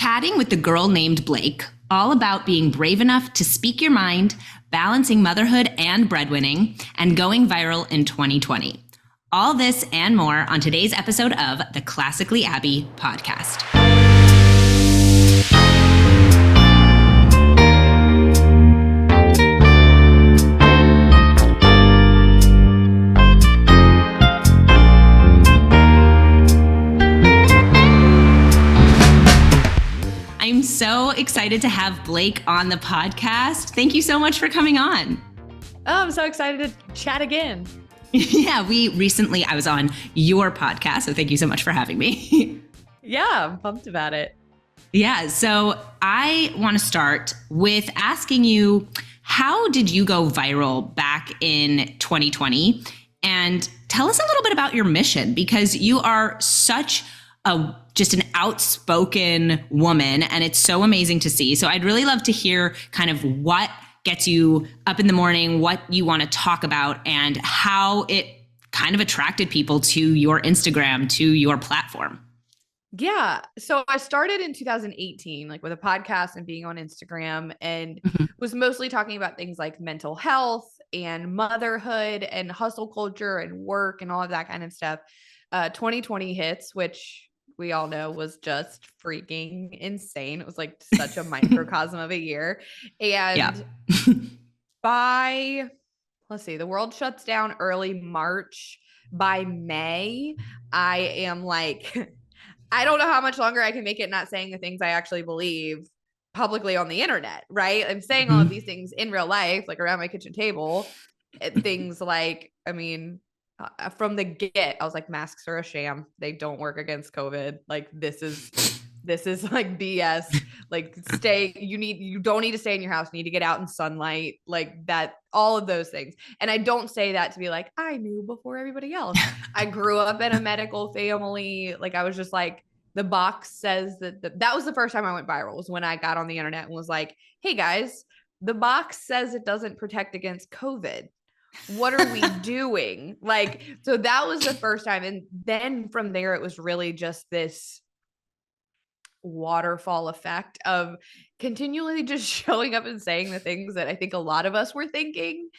chatting with the girl named Blake, all about being brave enough to speak your mind, balancing motherhood and breadwinning, and going viral in 2020. All this and more on today's episode of the Classically Abby podcast. I'm so excited to have Blake on the podcast. Thank you so much for coming on. Oh, I'm so excited to chat again. Yeah, I was on your podcast, so thank you so much for having me. Yeah, I'm pumped about it. Yeah, so I want to start with asking you, how did you go viral back in 2020? And tell us a little bit about your mission, because you are such just an outspoken woman, and it's so amazing to see. So I'd really love to hear kind of what gets you up in the morning, what you want to talk about, and how it kind of attracted people to your Instagram, to your platform. Yeah. So I started in 2018, like with a podcast and being on Instagram, and was mostly talking about things like mental health and motherhood and hustle culture and work and all of that kind of stuff. 2020 hits, which we all know was just freaking insane. It was like such a microcosm of a year. And the world shuts down early March. By May, I am like, I don't know how much longer I can make it not saying the things I actually believe publicly on the internet, right? I'm saying all of these things in real life, like around my kitchen table. Things like, from the get, I was like, masks are a sham. They don't work against COVID. Like, this is like BS. Like, you don't need to stay in your house. You need to get out in sunlight, like that, all of those things. And I don't say that to be like, I knew before everybody else. I grew up in a medical family. Like, I was just like, the box says that was the first time I went viral, was when I got on the internet and was like, hey guys, the box says it doesn't protect against COVID. What are we doing? Like, so that was the first time. And then from there, it was really just this waterfall effect of continually just showing up and saying the things that I think a lot of us were thinking,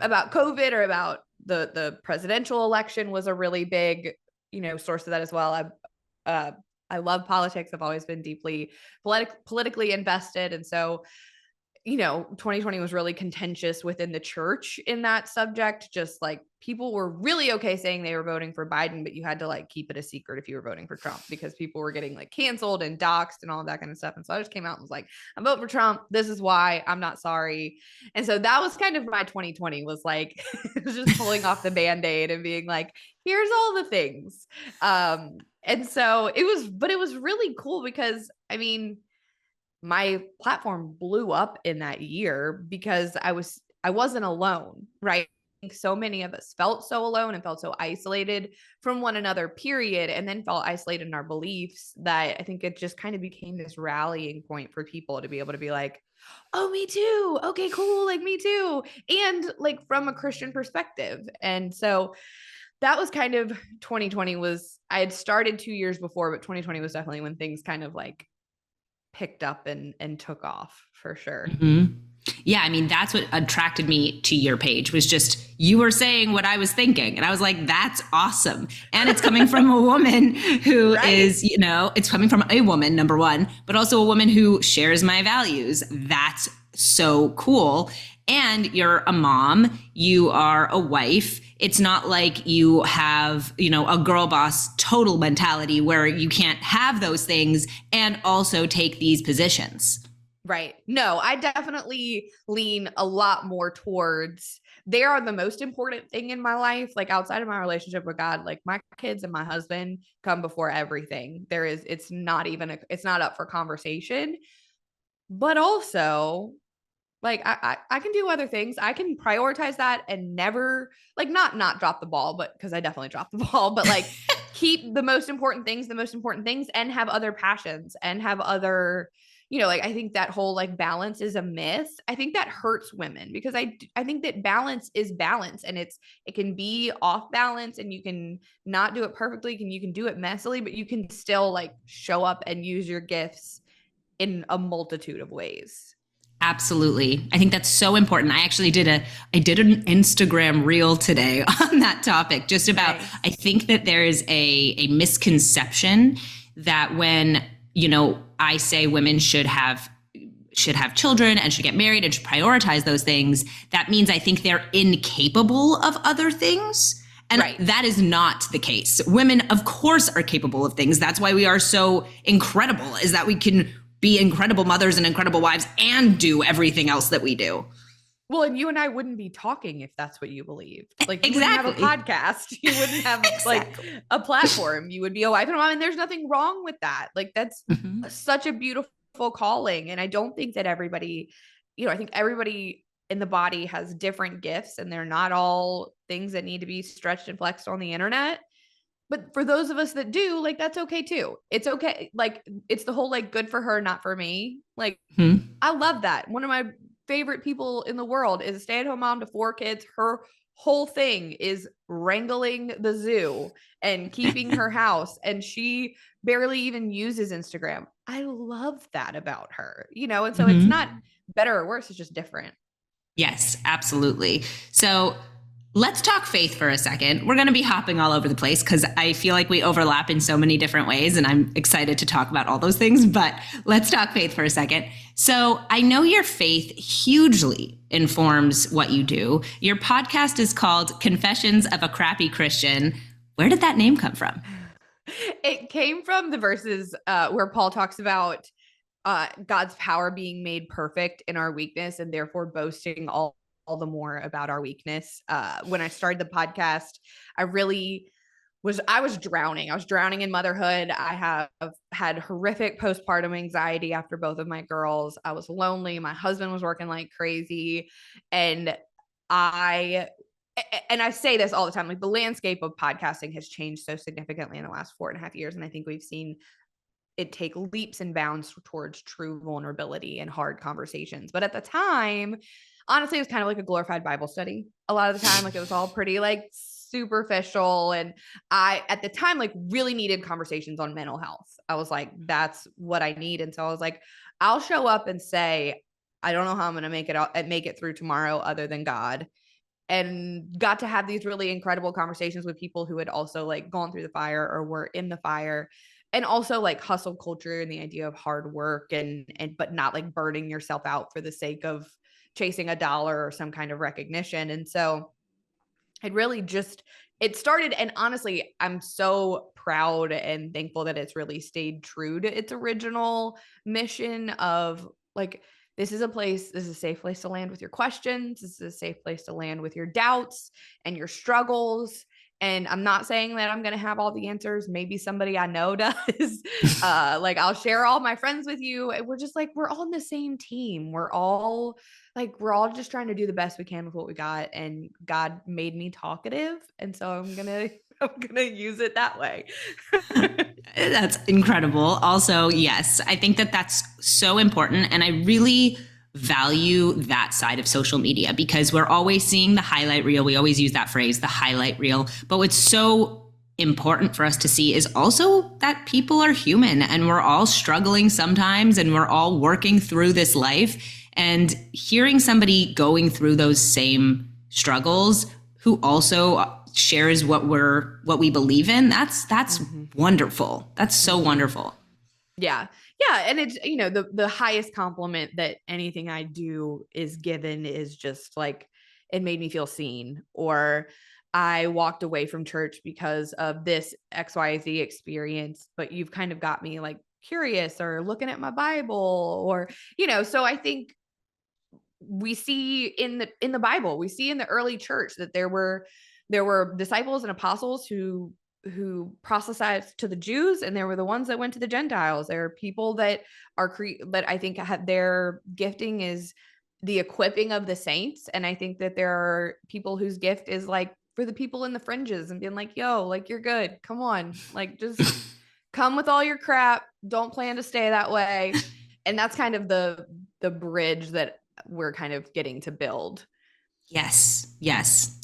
about COVID, or about the presidential election was a really big, source of that as well. I love politics. I've always been deeply politically invested. And so 2020 was really contentious within the church in that subject. Just like, people were really okay saying they were voting for Biden, but you had to like keep it a secret if you were voting for Trump, because people were getting like canceled and doxxed and all of that kind of stuff. And so I just came out and was like, I'm voting for Trump. This is why. I'm not sorry. And so that was kind of my 2020, was like, it was just pulling off the Band-Aid and being like, here's all the things. And so it was really cool, because my platform blew up in that year because I wasn't alone, right? I think so many of us felt so alone and felt so isolated from one another, period, and then felt isolated in our beliefs, that I think it just kind of became this rallying point for people to be able to be like, oh, me too. Okay, cool. Like, me too. And like, from a Christian perspective. And so that was kind of 2020 I had started 2 years before, but 2020 was definitely when things kind of like picked up and took off, for sure. Yeah, that's what attracted me to your page, was just you were saying what I was thinking. And I was like, that's awesome. And it's coming from a woman who is, it's coming from a woman, number one, but also a woman who shares my values. That's so cool. And you're a mom, you are a wife. It's not like you have, a girl boss total mentality where you can't have those things and also take these positions. Right. No, I definitely lean a lot more towards, they are the most important thing in my life. Like, outside of my relationship with God, like my kids and my husband come before everything. It's not up for conversation. But also, like, I can do other things. I can prioritize that and never, like, not drop the ball, but because I definitely dropped the ball, but like keep the most important things, and have other passions and have other, like I think that whole like balance is a myth. I think that hurts women because I think that balance is balance, and it can be off balance, and you can not do it perfectly, you can do it messily, but you can still like show up and use your gifts in a multitude of ways. Absolutely. I think that's so important. I did an Instagram reel today on that topic, just about, Nice. I think that there is a misconception that when, I say women should have children and should get married and should prioritize those things, that means I think they're incapable of other things. And Right. that is not the case. Women, of course, are capable of things. That's why we are so incredible, is that we can be incredible mothers and incredible wives and do everything else that we do. Well, and you and I wouldn't be talking if that's what you believed. Like, you Exactly. wouldn't have a podcast. You wouldn't have like a platform. You would be a wife and a mom, and there's nothing wrong with that. Like, that's such a beautiful calling. And I don't think that everybody, I think everybody in the body has different gifts, and they're not all things that need to be stretched and flexed on the internet. But for those of us that do, like, that's okay too. It's okay. Like, it's the whole like good for her, not for me. Like, I love that. One of my favorite people in the world is a stay-at-home mom to 4 kids. Her whole thing is wrangling the zoo and keeping her house, and she barely even uses Instagram. I love that about her, and so it's not better or worse, it's just different. Yes, absolutely. So let's talk faith for a second. We're going to be hopping all over the place because I feel like we overlap in so many different ways, and I'm excited to talk about all those things, but let's talk faith for a second. So I know your faith hugely informs what you do. Your podcast is called Confessions of a Crappy Christian. Where did that name come from? It came from the verses where Paul talks about God's power being made perfect in our weakness, and therefore boasting all the more about our weakness. When I started the podcast, I was drowning. I was drowning in motherhood. I have had horrific postpartum anxiety after both of my girls. I was lonely. My husband was working like crazy. And I say this all the time, like, the landscape of podcasting has changed so significantly in the last 4.5 years. And I think we've seen it take leaps and bounds towards true vulnerability and hard conversations. But at the time, honestly, it was kind of like a glorified Bible study. A lot of the time, like, it was all pretty like superficial. And I, at the time, like, really needed conversations on mental health. I was like, that's what I need. And so I was like, I'll show up and say, I don't know how I'm going to make it through tomorrow other than God. And got to have these really incredible conversations with people who had also like gone through the fire or were in the fire, and also like hustle culture and the idea of hard work and but not like burning yourself out for the sake of chasing a dollar or some kind of recognition. And so it started, and honestly, I'm so proud and thankful that it's really stayed true to its original mission of like, this is a safe place to land with your questions. This is a safe place to land with your doubts and your struggles. And I'm not saying that I'm going to have all the answers. Maybe somebody I know does. Like, I'll share all my friends with you. We're just like, we're all on the same team. We're all just trying to do the best we can with what we got. And God made me talkative. And so I'm going to use it that way. That's incredible. Also, yes, I think that that's so important. And I really value that side of social media because we're always seeing the highlight reel. We always use that phrase, the highlight reel. But what's so important for us to see is also that people are human and we're all struggling sometimes and we're all working through this life. And hearing somebody going through those same struggles who also shares what we believe in, that's wonderful. That's so wonderful. Yeah. Yeah. And it's, the highest compliment that anything I do is given is just like, it made me feel seen, or I walked away from church because of this XYZ experience, but you've kind of got me like curious or looking at my Bible, or, so I think we see in the Bible, we see in the early church that there were disciples and apostles who proselytized to the Jews, and there were the ones that went to the Gentiles. There are people that that I think have their gifting is the equipping of the saints. And I think that there are people whose gift is like for the people in the fringes and being like, yo, like, you're good. Come on. Like, just come with all your crap. Don't plan to stay that way. And that's kind of the bridge that we're kind of getting to build. Yes,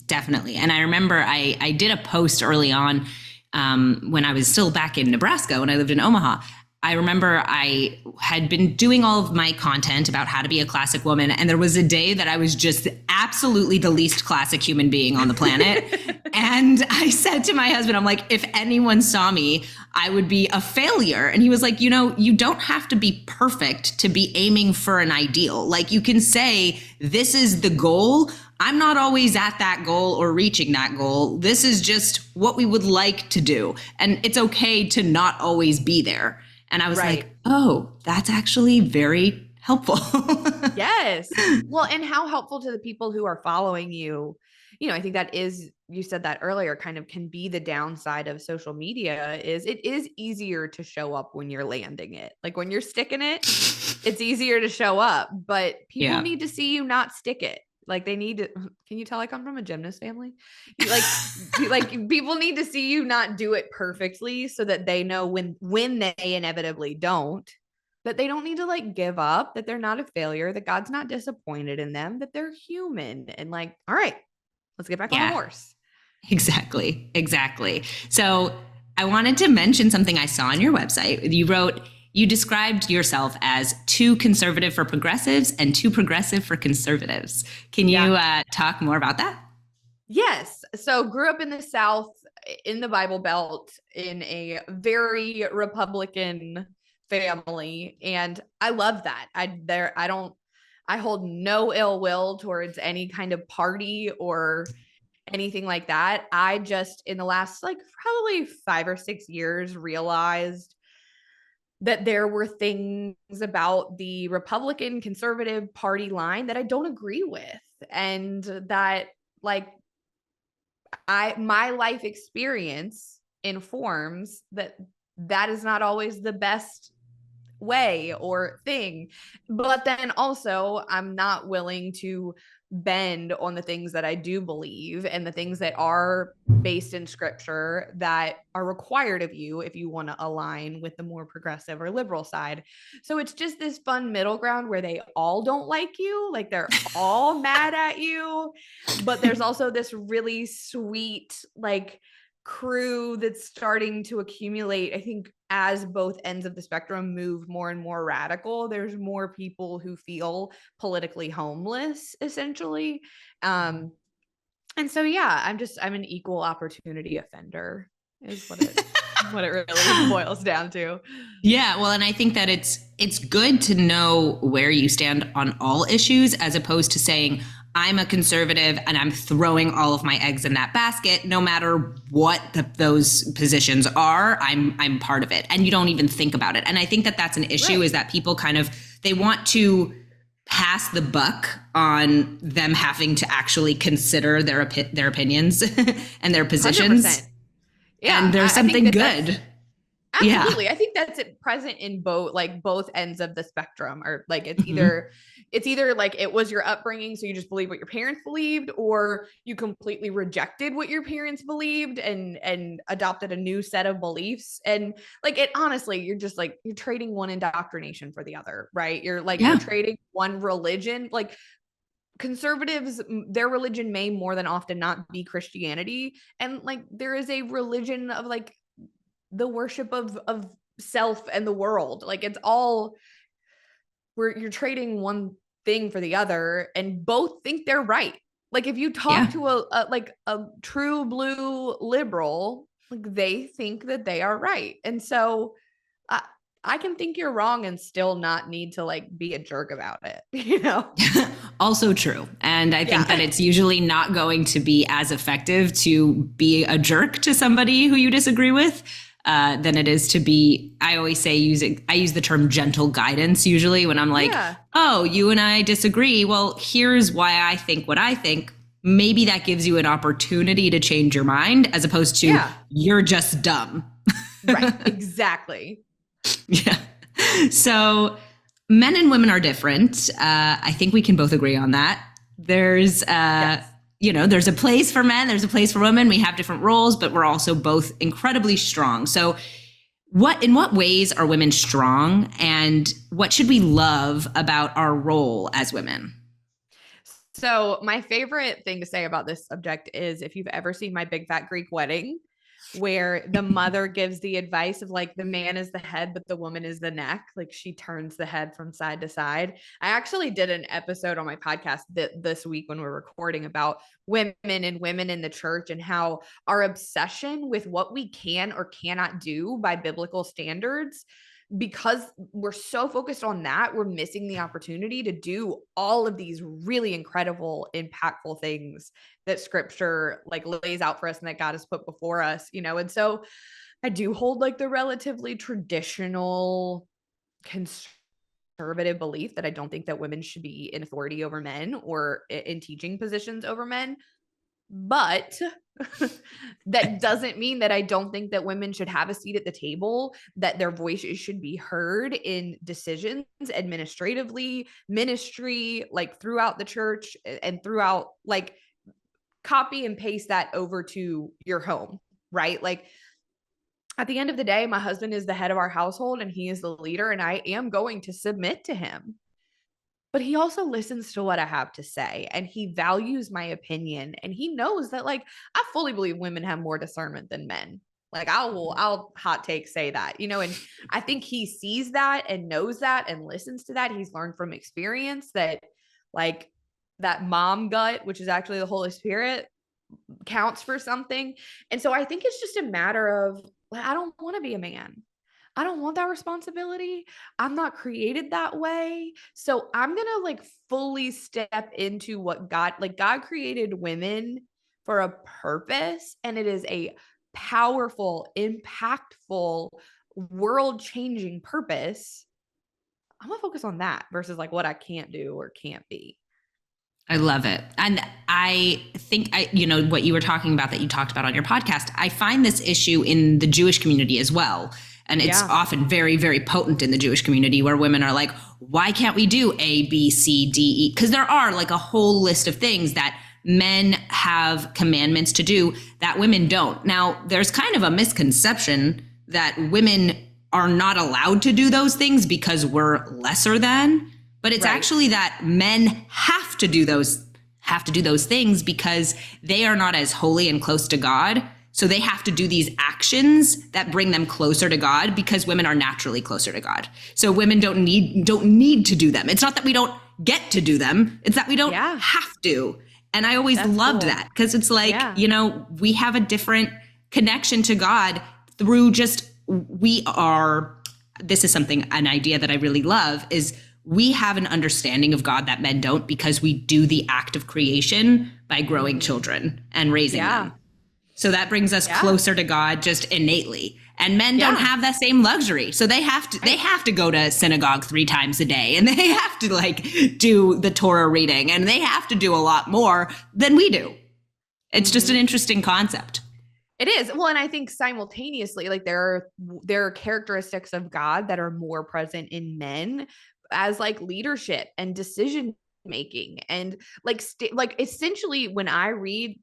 definitely. And I remember I did a post early on when I was still back in Nebraska, when I lived in Omaha. I remember I had been doing all of my content about how to be a classic woman. And there was a day that I was just absolutely the least classic human being on the planet. And I said to my husband, I'm like, if anyone saw me, I would be a failure. And he was like, you don't have to be perfect to be aiming for an ideal. Like, you can say, this is the goal. I'm not always at that goal or reaching that goal. This is just what we would like to do. And it's okay to not always be there. And I was like, oh, that's actually very helpful. Yes. Well, and how helpful to the people who are following you. I think that is, you said that earlier, kind of can be the downside of social media, is it is easier to show up when you're landing it. Like when you're sticking it, it's easier to show up, but people need to see you not stick it. Like they need to, can you tell I come from a gymnast family? People need to see you not do it perfectly so that they know when they inevitably don't, that they don't need to like give up, that they're not a failure, that God's not disappointed in them, that they're human, and like, all right, let's get back on the horse. Exactly. So I wanted to mention something I saw on your website. You described yourself as too conservative for progressives and too progressive for conservatives. Can you talk more about that? Yes. So grew up in the South, in the Bible Belt, in a very Republican family. And I love that. I hold no ill will towards any kind of party or anything like that. I just, in the last like probably 5 or 6 years, realized that there were things about the Republican conservative party line that I don't agree with. And that like my life experience informs that is not always the best way or thing. But then also I'm not willing to bend on the things that I do believe and the things that are based in scripture that are required of you if you want to align with the more progressive or liberal side. So it's just this fun middle ground where they all don't like you, like they're all mad at you, but there's also this really sweet like crew that's starting to accumulate. I think as both ends of the spectrum move more and more radical, there's more people who feel politically homeless, essentially. And so, I'm an equal opportunity offender is what it really boils down to. Yeah. Well, and I think that it's good to know where you stand on all issues, as opposed to saying, I'm a conservative and I'm throwing all of my eggs in that basket. No matter what those positions are, I'm part of it. And you don't even think about it. And I think that that's an issue, is that people they want to pass the buck on them having to actually consider their opinions and their positions. 100%. Yeah. And there's something good. Absolutely. Yeah. I think that's present in both ends of the spectrum, or like it's either like it was your upbringing, so you just believe what your parents believed, or you completely rejected what your parents believed and adopted a new set of beliefs. And like it honestly, you're just like, you're trading one indoctrination for the other, right? You're like you're trading one religion. Like conservatives, their religion may more than often not be Christianity. And like there is a religion of like the worship of self and the world. Like it's all where you're trading one thing for the other, and both think they're right. Like if you talk to a true blue liberal, like they think that they are right. And so I can think you're wrong and still not need to like be a jerk about it, Also true. And I think that it's usually not going to be as effective to be a jerk to somebody who you disagree with than it is to be, I always say, I use the term gentle guidance usually when I'm like, oh, you and I disagree. Well, here's why I think what I think. Maybe that gives you an opportunity to change your mind, as opposed to you're just dumb. Right. Exactly. Yeah. So men and women are different. I think we can both agree on that. There's, there's a place for men, there's a place for women. We have different roles, but we're also both incredibly strong. So In what ways are women strong, and what should we love about our role as women? So my favorite thing to say about this subject is if you've ever seen My Big Fat Greek Wedding, where the mother gives the advice of like the man is the head, but the woman is the neck. Like she turns the head from side to side. I actually did an episode on my podcast this week when we're recording about women and women in the church and how our obsession with what we can or cannot do by biblical standards, because we're so focused on that, we're missing the opportunity to do all of these really incredible, impactful things that scripture like lays out for us and that God has put before us, you know? And so I do hold like the relatively traditional conservative belief that I don't think that women should be in authority over men or in teaching positions over men. But that doesn't mean that I don't think that women should have a seat at the table, that their voices should be heard in decisions administratively, ministry, like throughout the church and throughout, like copy and paste that over to your home, right? Like at the end of the day, my husband is the head of our household and he is the leader, and I am going to submit to him. But he also listens to what I have to say and he values my opinion. And he knows that, like, I fully believe women have more discernment than men. Like I'll hot take say that, you know, and I think he sees that and knows that and listens to that. He's learned from experience that like that mom gut, which is actually the Holy Spirit, counts for something. And so I think it's just a matter of, like, I don't want to be a man. I don't want that responsibility. I'm not created that way. So I'm going to like fully step into what God created women for a purpose. And it is a powerful, impactful, world changing purpose. I'm going to focus on that versus like what I can't do or can't be. I love it. And I think what you were talking about that you talked about on your podcast, I find this issue in the Jewish community as well. And it's often very, very potent in the Jewish community where women are like, why can't we do A, B, C, D, E? Because there are like a whole list of things that men have commandments to do that women don't. Now, there's kind of a misconception that women are not allowed to do those things because we're lesser than, but it's actually that men have to do those things because they are not as holy and close to God. So they have to do these actions that bring them closer to God because women are naturally closer to God. So women don't need to do them. It's not that we don't get to do them. It's that we don't have to. And I always loved that because it's like, we have a different connection to God through just, this is an idea that I really love is we have an understanding of God that men don't because we do the act of creation by growing children and raising them. So that brings us closer to God just innately. And men don't have that same luxury. So they have to go to synagogue 3 times a day and they have to like do the Torah reading and they have to do a lot more than we do. It's just an interesting concept. It is. Well, and I think simultaneously, like there are characteristics of God that are more present in men as like leadership and decision making and like essentially when I read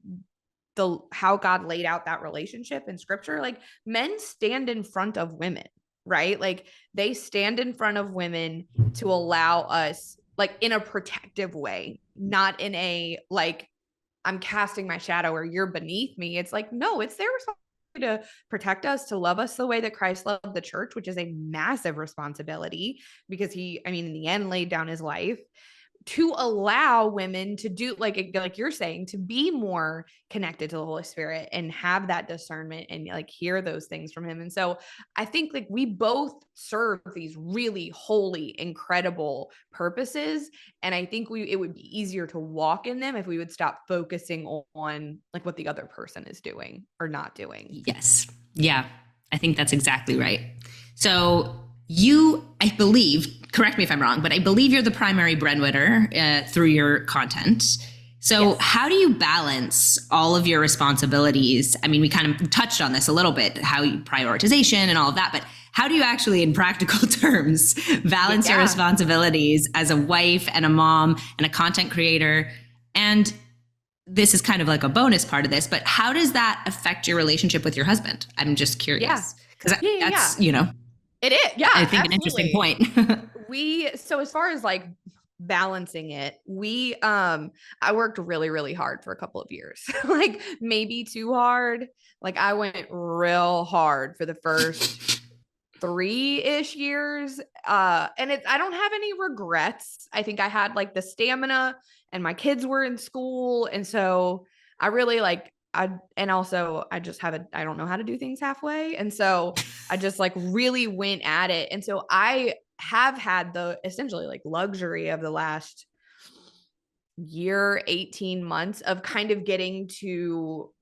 how God laid out that relationship in scripture, like men stand in front of women, right? Like they stand in front of women to allow us like in a protective way, not in a, like, I'm casting my shadow or you're beneath me. It's like, no, it's their responsibility to protect us, to love us the way that Christ loved the church, which is a massive responsibility because he, in the end laid down his life to allow women to do like you're saying, to be more connected to the Holy Spirit and have that discernment and like hear those things from him. And so I think like we both serve these really holy, incredible purposes. And I think it would be easier to walk in them if we would stop focusing on like what the other person is doing or not doing. Yes. Yeah. I think that's exactly right. So I believe, correct me if I'm wrong, but I believe you're the primary breadwinner through your content. So how do you balance all of your responsibilities? We kind of touched on this a little bit, how prioritization and all of that, but how do you actually, in practical terms, balance your responsibilities as a wife and a mom and a content creator? And this is kind of like a bonus part of this, but how does that affect your relationship with your husband? I'm just curious. Because Yeah. that's, you know, It is. I Yeah, think an interesting absolutely. point. So as far as like balancing it, I worked really, really hard for a couple of years, like maybe too hard. Like I went real hard for the first 3-ish years. And I don't have any regrets. I think I had like the stamina and my kids were in school. And so I really like, and also I just I don't know how to do things halfway. And so I just like really went at it. And so I have had the essentially like luxury of the last year, 18 months of kind of getting to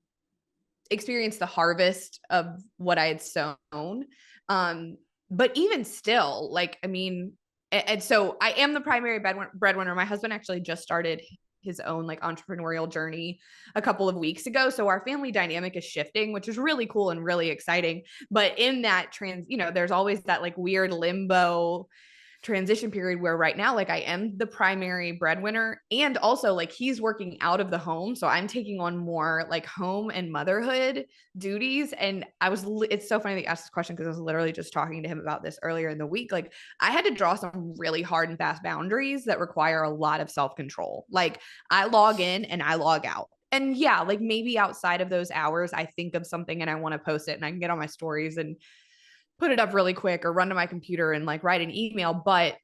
experience the harvest of what I had sown. But even still, like, I mean, and so I am the primary breadwinner. My husband actually just started his own like entrepreneurial journey a couple of weeks ago. So our family dynamic is shifting, which is really cool and really exciting. But in that there's always that like weird limbo transition period where right now like I am the primary breadwinner and also like he's working out of the home, so I'm taking on more like home and motherhood duties. And it's so funny that you asked this question because I was literally just talking to him about this earlier in the week. Like I had to draw some really hard and fast boundaries that require a lot of self-control. Like I log in and I log out. And yeah, like maybe outside of those hours, I think of something and I want to post it and I can get on my stories and put it up really quick or run to my computer and like write an email. But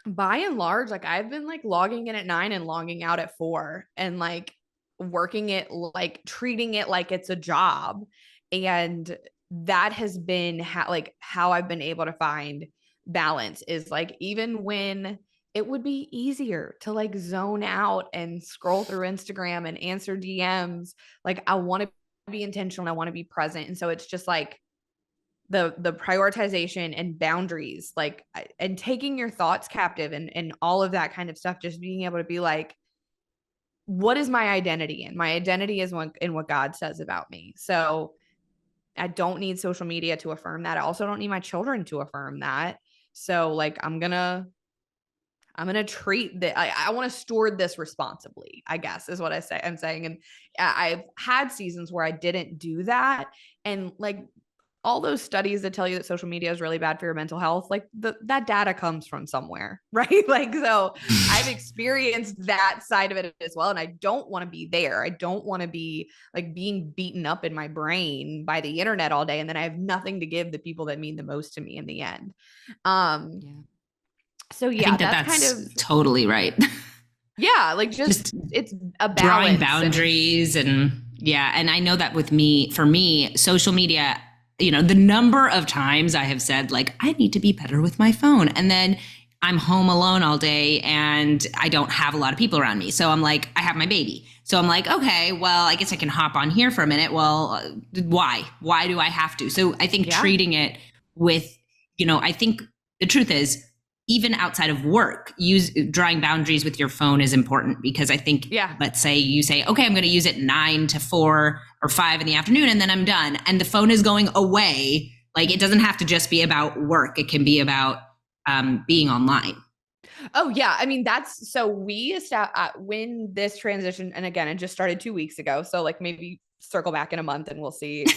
by and large, like I've been like logging in at 9 and logging out at 4 and like working it, like treating it like it's a job. And that has been how I've been able to find balance is like, even when it would be easier to like zone out and scroll through Instagram and answer DMs, like I want to be intentional and I want to be present. And so it's just like, the prioritization and boundaries, like, and taking your thoughts captive and all of that kind of stuff, just being able to be like, what is my identity in? My identity is in what God says about me. So I don't need social media to affirm that. I also don't need my children to affirm that. So like, I'm gonna treat that. I want to store this responsibly, I guess is what I'm saying. And I've had seasons where I didn't do that. And like, all those studies that tell you that social media is really bad for your mental health, like that data comes from somewhere, right? Like, so I've experienced that side of it as well. And I don't want to be there. I don't want to be like being beaten up in my brain by the internet all day. And then I have nothing to give the people that mean the most to me in the end. Yeah. So I yeah, think that's kind that's of, totally right. yeah, like Just it's a drawing balance. boundaries and yeah. And I know that for me, social media, you know, the number of times I have said like, I need to be better with my phone. And then I'm home alone all day and I don't have a lot of people around me. So I'm like, I have my baby. So I'm like, okay, well, I guess I can hop on here for a minute. Well, why do I have to? So I think treating it with, you know, I think the truth is, even outside of work, drawing boundaries with your phone is important because I think, let's say you say, okay, I'm going to use it 9 to 4 or 5 in the afternoon and then I'm done. And the phone is going away. Like it doesn't have to just be about work. It can be about being online. Oh yeah. I mean, so when this transition, and again, it just started 2 weeks ago. So like maybe circle back in a month and we'll see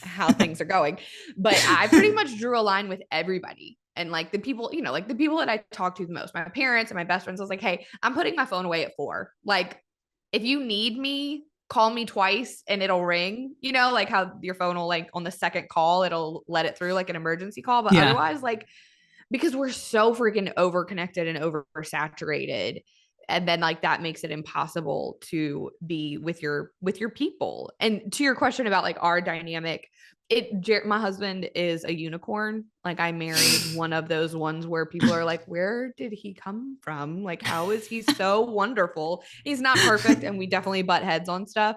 how things are going. But I pretty much drew a line with everybody. And like the people, like the people that I talk to the most, my parents and my best friends, I was like, hey, I'm putting my phone away at 4. Like if you need me, call me twice and it'll ring, like how your phone will like on the second call, it'll let it through like an emergency call. But otherwise, like, because we're so freaking overconnected and oversaturated, and then like that makes it impossible to be with your people. And to your question about like our dynamic, my husband is a unicorn. Like I married one of those ones where people are like, where did he come from? Like, how is he so wonderful? He's not perfect and we definitely butt heads on stuff,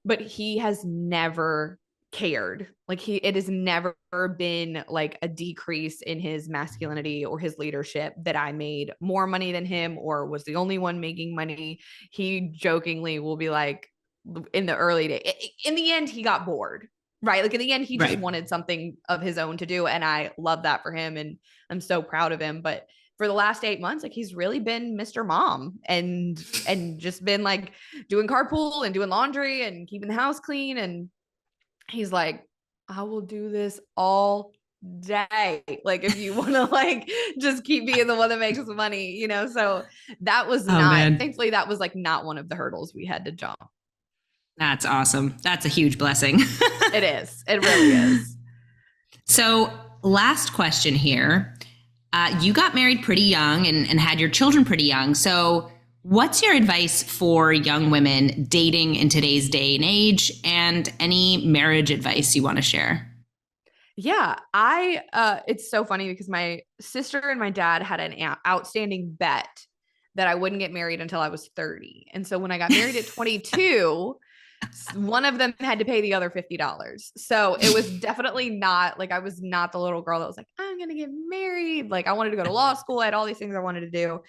but he has never cared. Like it has never been like a decrease in his masculinity or his leadership that I made more money than him or was the only one making money. He jokingly will be like, in the early days, in the end, he got bored, right? Like in the end, he just wanted something of his own to do. And I love that for him. And I'm so proud of him. But for the last 8 months, like he's really been Mr. Mom and just been like doing carpool and doing laundry and keeping the house clean. And he's like, I will do this all day. Like, if you want to like just keep being the one that makes money, you know? So that was Oh not, man, thankfully, that was like not one of the hurdles we had to jump. that's awesome. That's a huge blessing. It is. It really is. So, last question here. You got married pretty young and had your children pretty young. So, what's your advice for young women dating in today's day and age, and any marriage advice you want to share? Yeah, it's so funny because my sister and my dad had an outstanding bet that I wouldn't get married until I was 30. And so when I got married at 22, one of them had to pay the other $50. So it was definitely not like, I was not the little girl that was like, I'm going to get married. Like, I wanted to go to law school. I had all these things I wanted to do.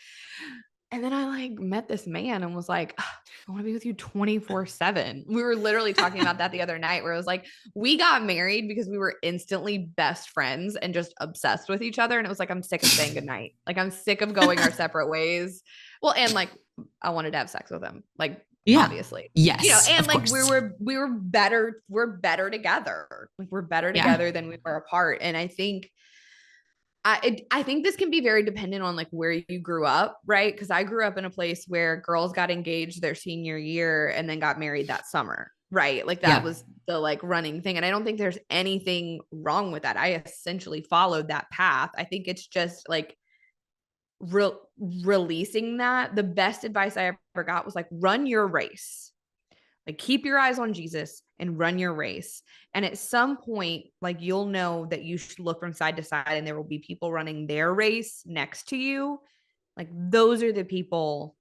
And then I like met this man and was like, I want to be with you 24/7. We were literally talking about that the other night, where it was like, we got married because we were instantly best friends and just obsessed with each other. And it was like, I'm sick of saying goodnight. Like, I'm sick of going our separate ways. Well, and like, I wanted to have sex with him. Like, Yeah. obviously, Yes. you know, and like, course. we're better together. Like, we're better together than we were apart. And I think, I think this can be very dependent on like where you grew up, right? Because I grew up in a place where girls got engaged their senior year and then got married that summer, right? Like that was the like running thing. And I don't think there's anything wrong with that. I essentially followed that path. I think it's just like releasing that. The best advice I ever got was like, run your race. Like, keep your eyes on Jesus and run your race. And at some point, like, you'll know that you should look from side to side and there will be people running their race next to you. Like, those are the people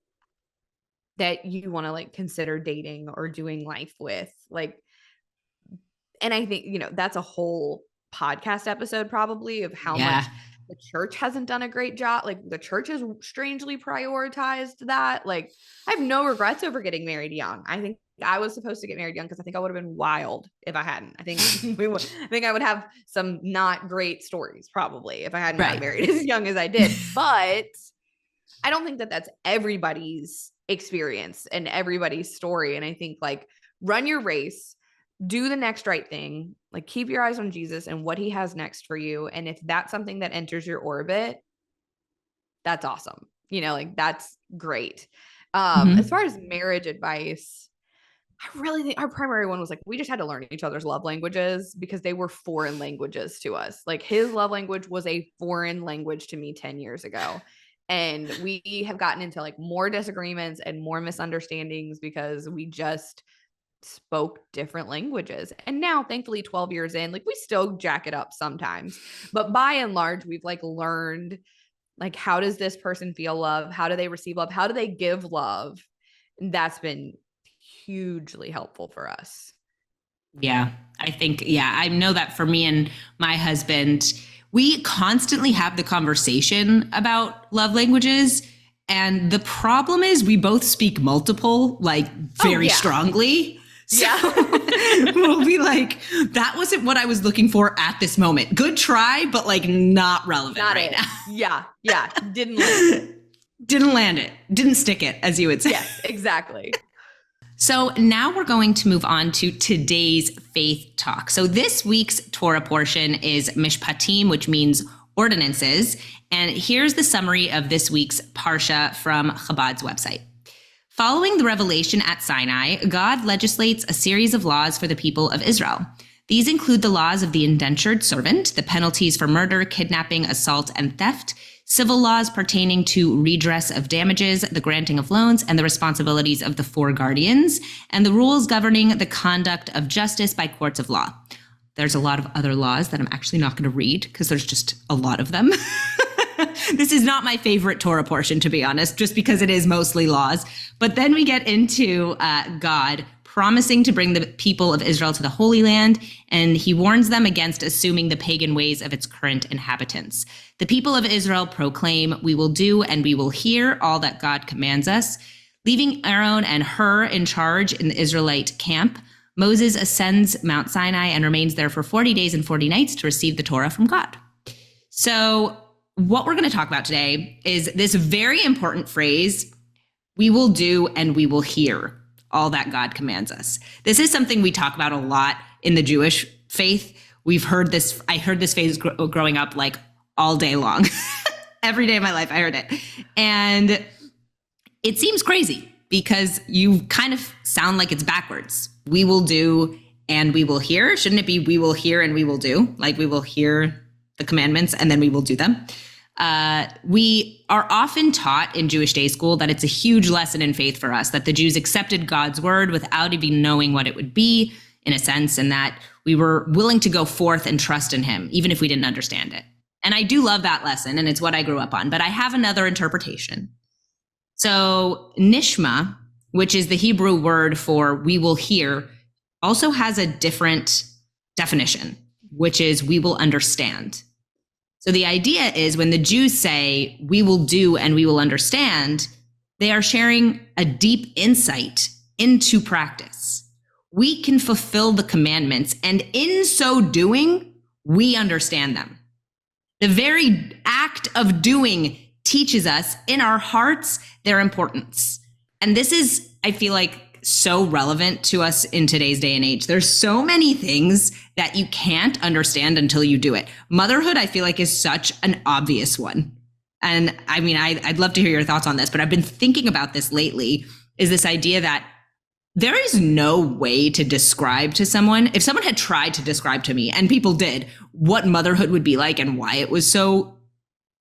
that you want to like consider dating or doing life with. Like, and I think, you know, that's a whole podcast episode probably of how much the church hasn't done a great job. Like, the church has strangely prioritized that. Like, I have no regrets over getting married young. I think I was supposed to get married young because I think I would have been wild if I hadn't. I think I think I would have some not great stories probably if I hadn't got married as young as I did. But I don't think that that's everybody's experience and everybody's story. And I think like, run your race, do the next right thing, like keep your eyes on Jesus and what he has next for you. And if that's something that enters your orbit, that's awesome. You know, like that's great. As far as marriage advice, I really think our primary one was like, we just had to learn each other's love languages because they were foreign languages to us. Like, his love language was a foreign language to me 10 years ago. And we have gotten into like more disagreements and more misunderstandings because we just spoke different languages. And now, thankfully, 12 years in, like, we still jack it up sometimes, but by and large, we've like learned like, how does this person feel love? How do they receive love? How do they give love? And that's been hugely helpful for us. Yeah, I think, I know that for me and my husband, we constantly have the conversation about love languages. And the problem is we both speak multiple, like very strongly. So we'll be like, that wasn't what I was looking for at this moment. Good try, but like not relevant now. Yeah. Didn't land it. Didn't land it. Didn't stick it, as you would say. Yes, exactly. So now we're going to move on to today's faith talk. So this week's Torah portion is Mishpatim, which means ordinances. And here's the summary of this week's Parsha from Chabad's website. Following the revelation at Sinai, God legislates a series of laws for the people of Israel. These include the laws of the indentured servant, the penalties for murder, kidnapping, assault, and theft, civil laws pertaining to redress of damages, the granting of loans, and the responsibilities of the four guardians, and the rules governing the conduct of justice by courts of law. There's a lot of other laws that I'm actually not going to read because there's just a lot of them. This is not my favorite Torah portion, to be honest, just because it is mostly laws. But then we get into God promising to bring the people of Israel to the Holy Land, and he warns them against assuming the pagan ways of its current inhabitants. The people of Israel proclaim, "We will do and we will hear all that God commands us." Leaving Aaron and Hur in charge in the Israelite camp, Moses ascends Mount Sinai and remains there for 40 days and 40 nights to receive the Torah from God. So what we're going to talk about today is this very important phrase, "We will do and we will hear all that God commands us." This is something we talk about a lot in the Jewish faith, we've heard this. I heard this phrase growing up like all day long. Every day of my life, I heard it. And it seems crazy because you kind of sound like it's backwards. We will do and we will hear. Shouldn't it be we will hear and we will do? Like we will hear the commandments and then we will do them. We are often taught in Jewish day school that it's a huge lesson in faith for us, that the Jews accepted God's word without even knowing what it would be, in a sense, and that we were willing to go forth and trust in him, even if we didn't understand it. And I do love that lesson, and it's what I grew up on, but I have another interpretation. So nishma, which is the Hebrew word for we will hear, also has a different definition, which is we will understand. So the idea is when the Jews say we will do and we will understand, they are sharing a deep insight into practice. We can fulfill the commandments, and in so doing, we understand them. The very act of doing teaches us in our hearts their importance. And this is, I feel like, so relevant to us in today's day and age. There's so many things that you can't understand until you do it. Motherhood, I feel like, is such an obvious one. And I mean, I'd love to hear your thoughts on this, but I've been thinking about this lately, is this idea that there is no way to describe to someone, if someone had tried to describe to me, and people did, what motherhood would be like and why it was so,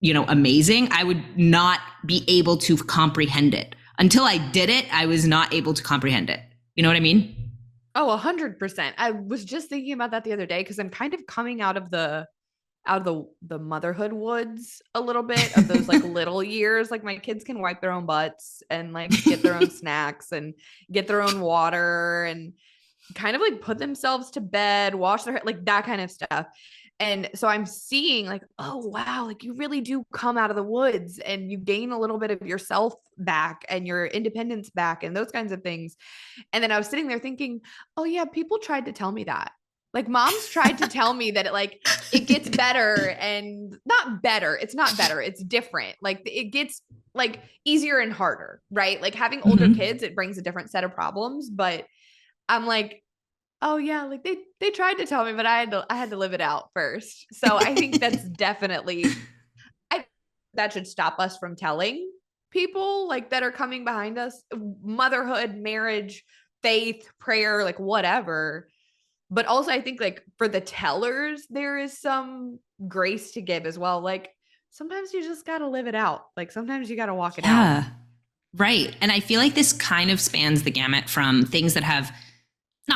amazing, I would not be able to comprehend it. Until I did it, I was not able to comprehend it. You know what I mean? Oh, 100%. I was just thinking about that the other day because I'm kind of coming out of the motherhood woods a little bit, of those like little years. Like my kids can wipe their own butts and like get their own snacks and get their own water and kind of like put themselves to bed, wash their hair, like that kind of stuff. And so I'm seeing like, oh, wow, like you really do come out of the woods and you gain a little bit of yourself back and your independence back and those kinds of things. And then I was sitting there thinking, oh yeah, people tried to tell me that. Like moms tried to tell me that it gets better, and not better. It's not better. It's different. Like it gets like easier and harder, right? Like having older kids, it brings a different set of problems, but I'm like, oh yeah, like they tried to tell me, but I had to live it out first. So I think that's definitely, that should stop us from telling people like that are coming behind us, motherhood, marriage, faith, prayer, like whatever. But also I think like for the tellers, there is some grace to give as well. Like sometimes you just got to live it out. Like sometimes you got to walk it out. Right. And I feel like this kind of spans the gamut from things that have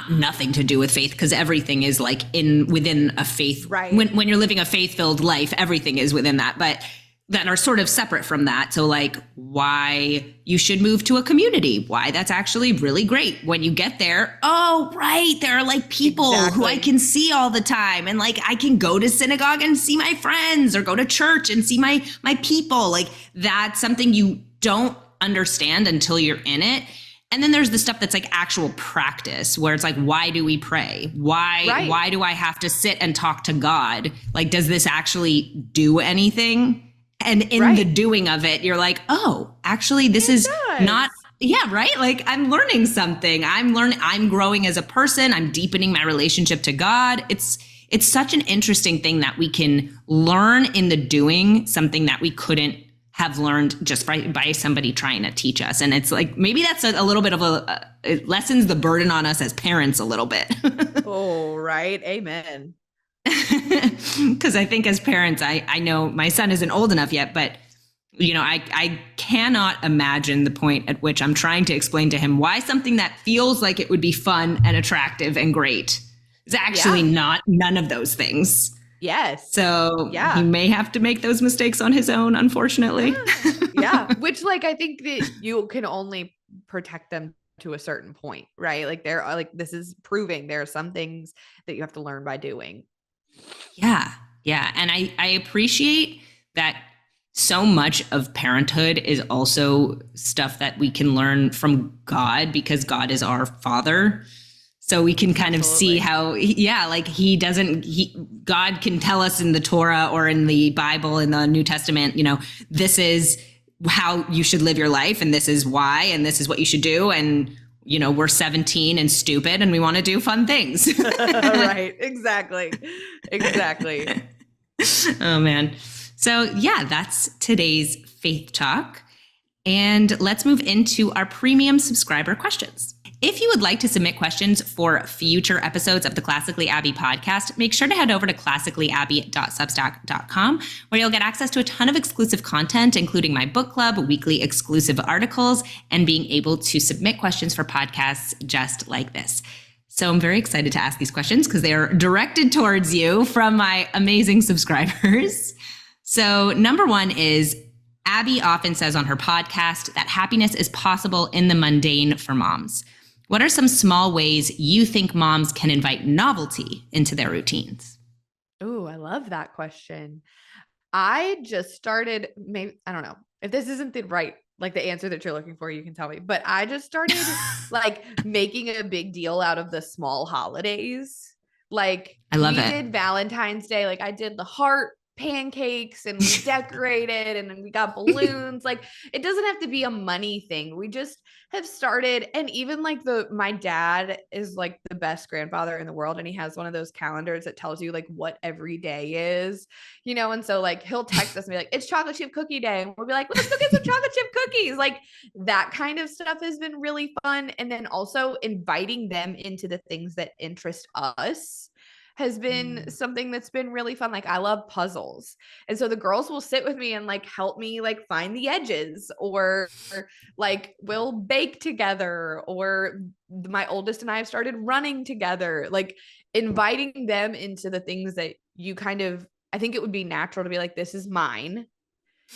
nothing to do with faith, because everything is like within a faith. Right. When you're living a faith-filled life, everything is within that, but that are sort of separate from that. So like why you should move to a community, why that's actually really great. When you get there, oh, right, there are like people who I can see all the time. And like I can go to synagogue and see my friends, or go to church and see my people. Like that's something you don't understand until you're in it. And then there's the stuff that's like actual practice, where it's like, why do we pray? Why do I have to sit and talk to God? Like, does this actually do anything? And in the doing of it, you're like, oh, actually, this is not. Yeah, right. Like I'm learning something. I'm growing as a person. I'm deepening my relationship to God. It's such an interesting thing that we can learn in the doing, something that we couldn't have learned just by somebody trying to teach us. And it's like, maybe that's a little bit of it lessens the burden on us as parents a little bit. Oh, right. Amen. Because I think as parents, I know my son isn't old enough yet, but I cannot imagine the point at which I'm trying to explain to him why something that feels like it would be fun and attractive and great is actually none of those things. Yes. So he may have to make those mistakes on his own, unfortunately. Yeah. Which like, I think that you can only protect them to a certain point, right? Like they're like, this is proving there are some things that you have to learn by doing. Yeah. Yeah. And I appreciate that so much of parenthood is also stuff that we can learn from God, because God is our Father. So we can kind of see how, God can tell us in the Torah or in the Bible, in the New Testament, this is how you should live your life, and this is why, and this is what you should do. And we're 17 and stupid and we want to do fun things. Right. Exactly. Oh man. So yeah, that's today's Faith Talk. And let's move into our premium subscriber questions. If you would like to submit questions for future episodes of the Classically Abby podcast, make sure to head over to classicallyabby.substack.com, where you'll get access to a ton of exclusive content, including my book club, weekly exclusive articles, and being able to submit questions for podcasts just like this. So I'm very excited to ask these questions because they are directed towards you from my amazing subscribers. So number one is, Abby often says on her podcast that happiness is possible in the mundane for moms. What are some small ways you think moms can invite novelty into their routines? Oh, I love that question. I just started, maybe, I don't know if this isn't the right, like the answer that you're looking for, you can tell me, but I just started like making a big deal out of the small holidays. Like I love we it. did Valentine's Day. Like I did the heart pancakes and we decorated and then we got balloons. Like it doesn't have to be a money thing. We just have started. And even like my dad is like the best grandfather in the world. And he has one of those calendars that tells you like what every day is, and so like he'll text us and be like, it's chocolate chip cookie day. And we'll be like, let's go get some chocolate chip cookies. Like that kind of stuff has been really fun. And then also inviting them into the things that interest us has been something that's been really fun. Like I love puzzles. And so the girls will sit with me and like help me like find the edges, or like we'll bake together, or my oldest and I have started running together, like inviting them into the things that you kind of, I think it would be natural to be like, this is mine.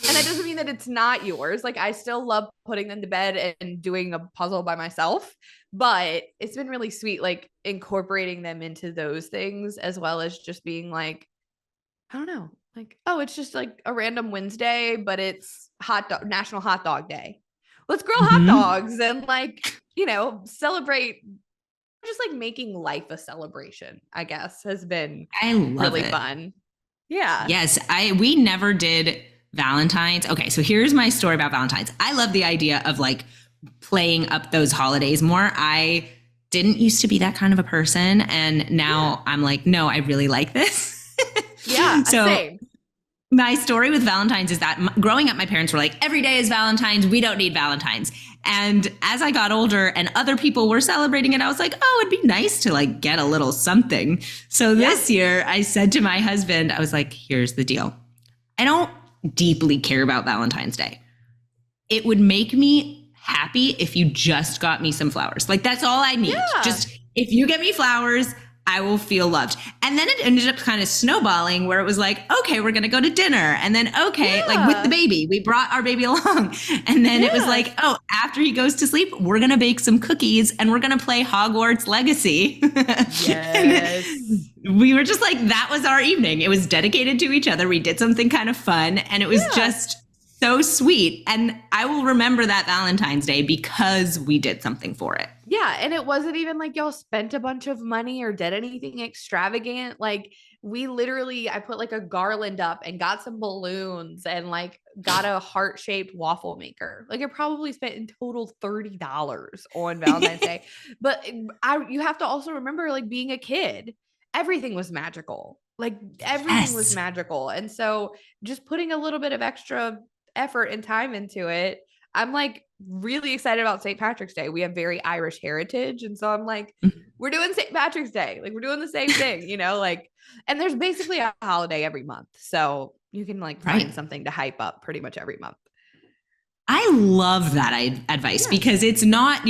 And that doesn't mean that it's not yours. Like I still love putting them to bed and doing a puzzle by myself, but it's been really sweet, like incorporating them into those things, as well as just being like, I don't know, like, oh, it's just like a random Wednesday, but it's National Hot Dog Day. Let's grill hot dogs and like, celebrate. Just like making life a celebration, I guess, has been really fun. Yeah. Yes, we never did Valentine's. Okay, so here's my story about Valentine's. I love the idea of like playing up those holidays more. I didn't used to be that kind of a person, and now I'm like, no, I really like this. Yeah, so same. My story with Valentine's is that growing up, my parents were like, every day is Valentine's. We don't need Valentine's. And as I got older and other people were celebrating it, I was like, oh, it'd be nice to like get a little something. So this year I said to my husband, I was like, here's the deal. I don't deeply care about Valentine's Day. It would make me happy if you just got me some flowers. Like that's all I need. Yeah. Just if you get me flowers, I will feel loved. And then it ended up kind of snowballing where it was like, okay, we're going to go to dinner. And then, like with the baby, we brought our baby along. And then it was like, oh, after he goes to sleep, we're going to bake some cookies and we're going to play Hogwarts Legacy. Yes. We were just like, that was our evening. It was dedicated to each other. We did something kind of fun and it was just so sweet. And I will remember that Valentine's Day because we did something for it. Yeah. And it wasn't even like y'all spent a bunch of money or did anything extravagant. Like I put like a garland up and got some balloons and like got a heart-shaped waffle maker. Like it probably spent in total $30 on Valentine's Day. But you have to also remember, like being a kid, everything was magical. Like everything was magical. And so just putting a little bit of extra effort and time into it, I'm like really excited about St. Patrick's Day. We have very Irish heritage. And so I'm like, we're doing St. Patrick's Day. Like we're doing the same thing, like, and there's basically a holiday every month. So you can like find something to hype up pretty much every month. I love that advice because it's not,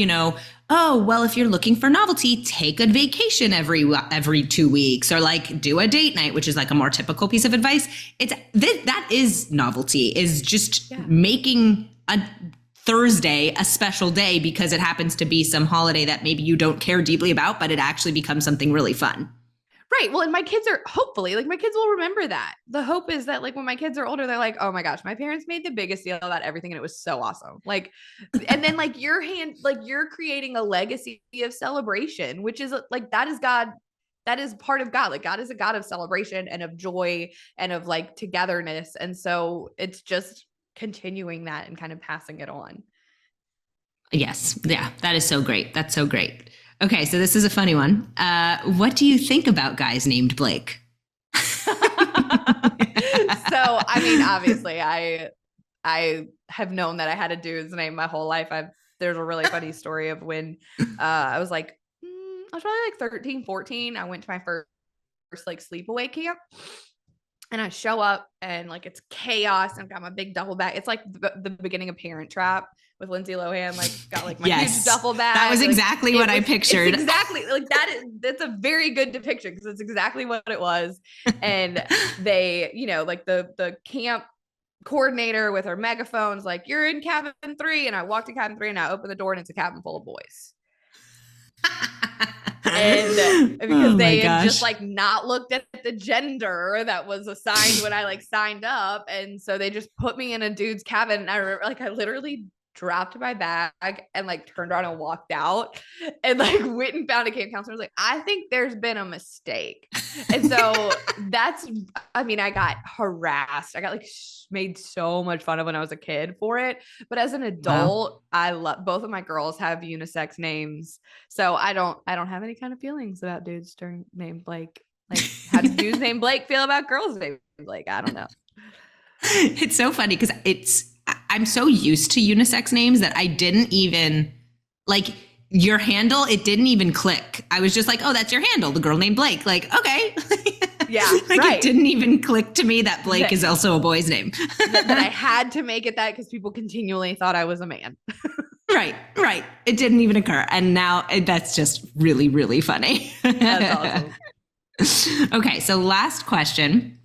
oh, well, if you're looking for novelty, take a vacation every 2 weeks or like do a date night, which is like a more typical piece of advice. That is novelty, is just making a Thursday a special day because it happens to be some holiday that maybe you don't care deeply about, but it actually becomes something really fun. Right. Well, and my kids will remember that. The hope is that like when my kids are older, they're like, oh my gosh, my parents made the biggest deal about everything and it was so awesome. Like, and then like you're creating a legacy of celebration, which is like, that is God. That is part of God. Like God is a God of celebration and of joy and of like togetherness. And so it's just continuing that and kind of passing it on. Yes. Yeah. That is so great. That's so great. Okay. So this is a funny one. What do you think about guys named Blake? So, I mean, obviously, I have known that I had a dude's name my whole life. There's a really funny story of when I was like, I was probably like 13, 14. I went to my first like sleepaway camp. And I show up and like it's chaos. And I've got my big duffel bag. It's like the beginning of Parent Trap with Lindsay Lohan. Like got like my huge duffel bag. That was like, exactly what I pictured. It's exactly like that's a very good depiction because it's exactly what it was. And they, like the camp coordinator with her megaphones, like, you're in cabin 3. And I walked to cabin 3 and I opened the door and it's a cabin full of boys. And because they had just like not looked at the gender that was assigned when I like signed up. And so they just put me in a dude's cabin. And I remember like I literally dropped my bag and like turned around and walked out and like went and found a camp counselor. I was like, I think there's been a mistake. And so I got harassed. I got like made so much fun of when I was a kid for it. But as an adult, I love both of my girls have unisex names. So I don't have any kind of feelings about dudes named Blake. Like, how do dudes named Blake feel about girls named Blake? I don't know. It's so funny because I'm so used to unisex names that I didn't even like your handle. It didn't even click. I was just like, oh, that's your handle. The girl named Blake. Like, okay. Yeah. Like right. It didn't even click to me that Blake is also a boy's name. That I had to make it that because people continually thought I was a man. Right. It didn't even occur. And now that's just really, really funny. That's awesome. Okay. So last question.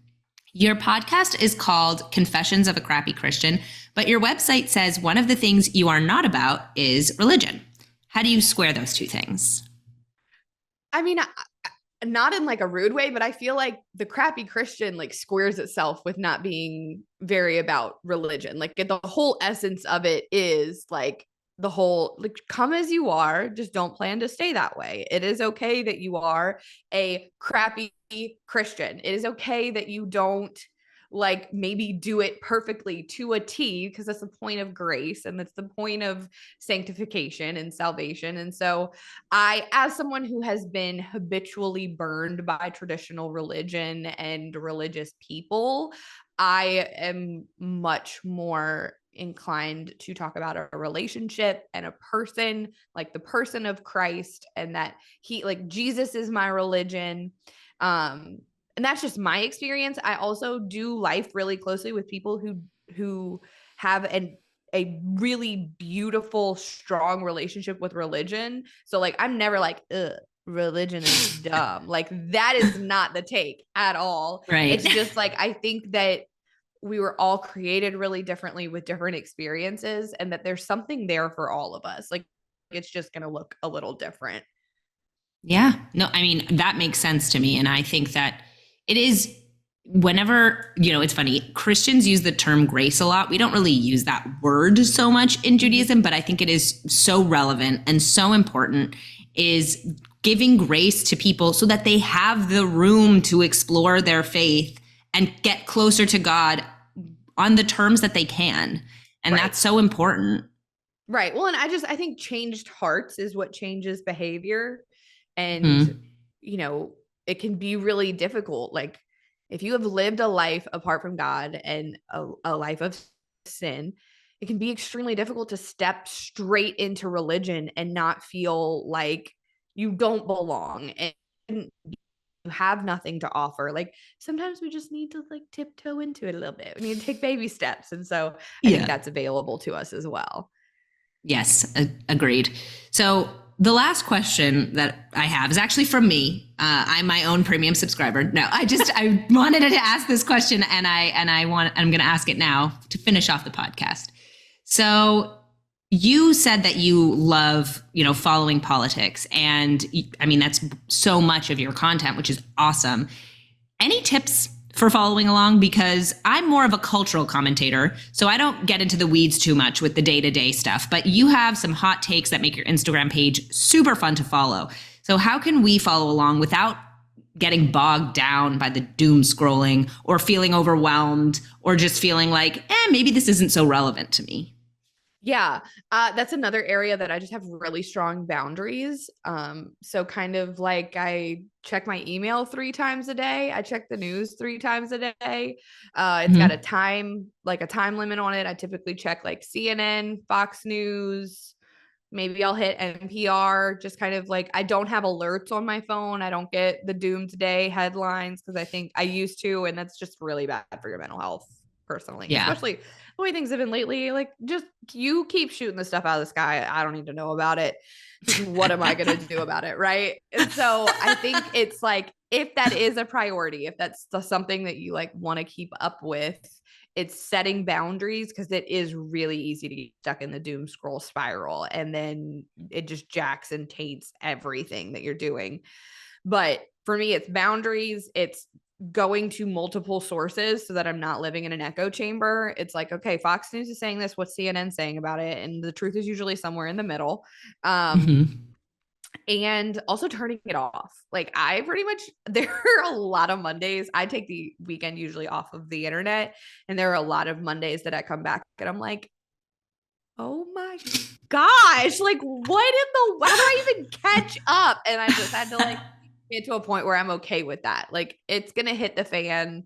Your podcast is called Confessions of a Crappy Christian, but your website says one of the things you are not about is religion. How do you square those two things? I mean, not in like a rude way, but I feel like the crappy Christian like squares itself with not being very about religion. Like the whole essence of it is like the whole, like, come as you are, just don't plan to stay that way. It is okay that you are a crappy Christian. It is okay that you don't like maybe do it perfectly to a T, because that's the point of grace and that's the point of sanctification and salvation. And so I, as someone who has been habitually burned by traditional religion and religious people, I am much more inclined to talk about a relationship and a person, like the person of Christ, and that he, like, Jesus is my religion. And that's just my experience. I also do life really closely with people who have a really beautiful, strong relationship with religion. So like, I'm never like, ugh, religion is dumb. Like, that is not the take at all. Right. It's just like, I think that we were all created really differently with different experiences, and that there's something there for all of us. Like, it's just going to look a little different. Yeah. No, I mean, that makes sense to me. And I think that it is, whenever, it's funny, Christians use the term grace a lot. We don't really use that word so much in Judaism, but I think it is so relevant and so important, is giving grace to people so that they have the room to explore their faith and get closer to God on the terms that they can. And that's so important. Right. Well, and I think changed hearts is what changes behavior. And, it can be really difficult. Like, if you have lived a life apart from God and a life of sin, it can be extremely difficult to step straight into religion and not feel like you don't belong and you have nothing to offer. Like, sometimes we just need to like tiptoe into it a little bit. We need to take baby steps. And so I think that's available to us as well. Yes, agreed. So the last question that I have is actually from me. I'm my own premium subscriber. No, I wanted to ask this question, and I'm going to ask it now to finish off the podcast. So you said that you love, following politics, and I mean, that's so much of your content, which is awesome. Any tips for following along? Because I'm more of a cultural commentator, so I don't get into the weeds too much with the day-to-day stuff, but you have some hot takes that make your Instagram page super fun to follow. So how can we follow along without getting bogged down by the doom scrolling or feeling overwhelmed or just feeling like, maybe this isn't so relevant to me? Yeah, that's another area that I just have really strong boundaries. So kind of like I check my email 3 times a day. I check the news 3 times a day. It's got a time limit on it. I typically check like CNN, Fox News. Maybe I'll hit NPR, just kind of like I don't have alerts on my phone. I don't get the doomsday headlines because I think I used to, and that's just really bad for your mental health personally, Yeah. especially the way things have been lately. Like, just you keep shooting the stuff out of the sky. I don't need to know about it. What am I going to do about it? Right. And so I think it's like, if that is a priority, if that's something that you like want to keep up with, it's setting boundaries, because it is really easy to get stuck in the doom scroll spiral, and then it just jacks and taints everything that you're doing. But for me, it's boundaries. It's going to multiple sources so that I'm not living in an echo chamber. It's like, okay, Fox News is saying this, what's CNN saying about it? And the truth is usually somewhere in the middle. And also turning it off. Like, I pretty much, there are a lot of Mondays. I take the weekend usually off of the internet. And there are a lot of Mondays that I come back and I'm like, oh my gosh, like what in the, how do I even catch up? And I just had to like get to a point where I'm okay with that. Like, it's going to hit the fan.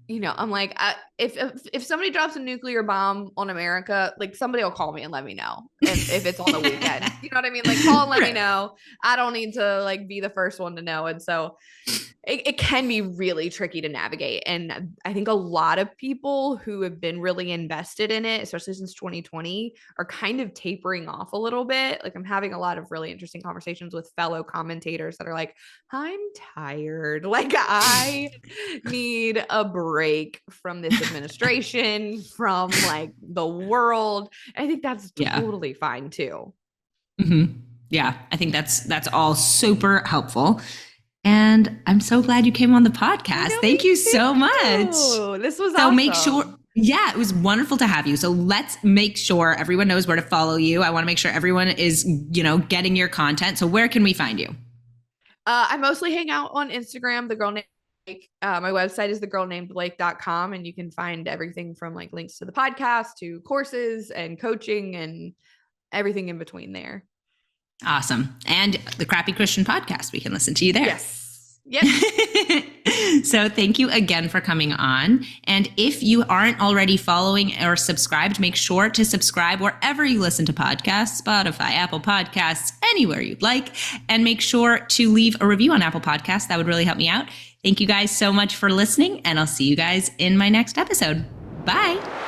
You know, I'm like, if somebody drops a nuclear bomb on America, like somebody will call me and let me know if it's on the weekend. You know what I mean? Like, call and let me know. I don't need to like be the first one to know. And so it can be really tricky to navigate. And I think a lot of people who have been really invested in it, especially since 2020, are kind of tapering off a little bit. Like, I'm having a lot of really interesting conversations with fellow commentators that are like, I'm tired. Like, I need a break from this administration, from like the world. I think that's totally fine too. Yeah, I think that's all super helpful. And I'm so glad you came on the podcast. Thank you so much. This was so awesome. Make sure, yeah, it was wonderful to have you. So let's make sure everyone knows where to follow you. I want to make sure everyone is, getting your content. So where can we find you? I mostly hang out on Instagram, the girl named Blake. My website is thegirlnamedblake.com, and you can find everything from like links to the podcast to courses and coaching and everything in between there. Awesome. And the Crappy Christian podcast, we can listen to you there. Yes. Yep. So thank you again for coming on. And if you aren't already following or subscribed, make sure to subscribe wherever you listen to podcasts, Spotify, Apple Podcasts, anywhere you'd like. And make sure to leave a review on Apple Podcasts. That would really help me out. Thank you guys so much for listening, and I'll see you guys in my next episode. Bye.